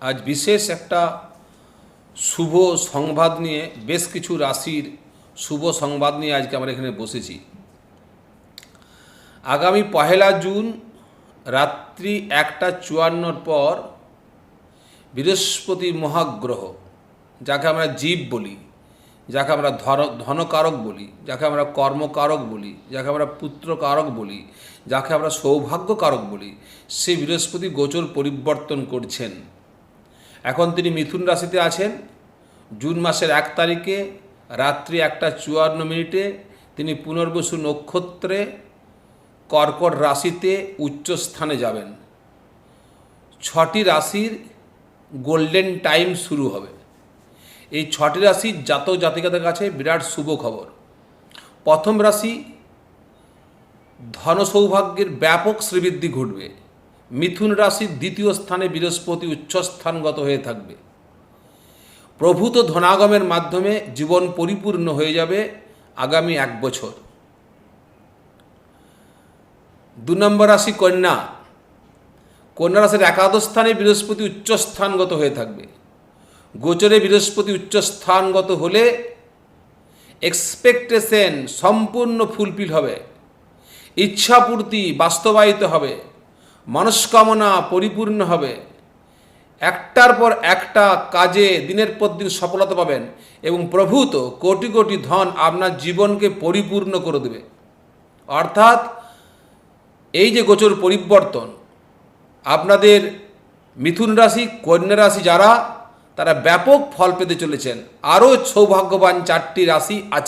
आज विशेष একটা শুভ সংবাদ নিয়ে বেশ কিছু রাশির শুভ সংবাদ নিয়ে আজকে আমরা এখানে বসেছি। আগামী 1 জুন রাত্রি 1:54 পর বৃহস্পতি মহাগ্রহ, যাকে আমরা জীব বলি, যাকে আমরা ধনকারক বলি, যাকে আমরা কর্মকারক বলি, যাকে আমরা পুত্রকারক বলি, যাকে আমরা সৌভাগ্যকারক বলি, সেই বৃহস্পতি গোচর পরিবর্তন করছেন। এখন তিনি মিথুন রাশিতে আছেন। জুন মাসের 1 তারিখে রাত্রি 1:54 তিনি পুনর্বসু নক্ষত্রে কর্কট রাশিতে উচ্চ স্থানে যাবেন। 6টি রাশির গোল্ডেন টাইম শুরু হবে। এই 6টি রাশির জাতক জাতিকাদের কাছে বিরাট শুভ খবর। প্রথম রাশি, ধন সৌভাগ্যের ব্যাপক শ্রীবৃদ্ধি ঘটবে। মিথুন রাশির দ্বিতীয় স্থানে বৃহস্পতি উচ্চস্থানগত হয়ে থাকবে। প্রভূত ধনাগমের মাধ্যমে জীবন পরিপূর্ণ হয়ে যাবে আগামী 1 বছর। 2 নম্বর রাশি কন্যা। কন্যা রাশির একাদশ স্থানে বৃহস্পতি উচ্চস্থানগত হয়ে থাকবে। গোচরে বৃহস্পতি উচ্চস্থানগত হলে এক্সপেকটেশন সম্পূর্ণ ফুলফিল হবে, ইচ্ছাপূর্তি বাস্তবায়িত হবে, মনস্কামনা পরিপূর্ণ হবে। একটার পর একটা কাজে দিনের পর দিন সফলতা পাবেন এবং প্রভূত কোটি কোটি ধন আপনার জীবনকে পরিপূর্ণ করে দেবে। অর্থাৎ এই যে গোচর পরিবর্তন, আপনাদের মিথুন রাশি, কন্যা রাশি যারা, তারা ব্যাপক ফল পেতে চলেছেন। আরও সৌভাগ্যবান 4টি রাশি আছে।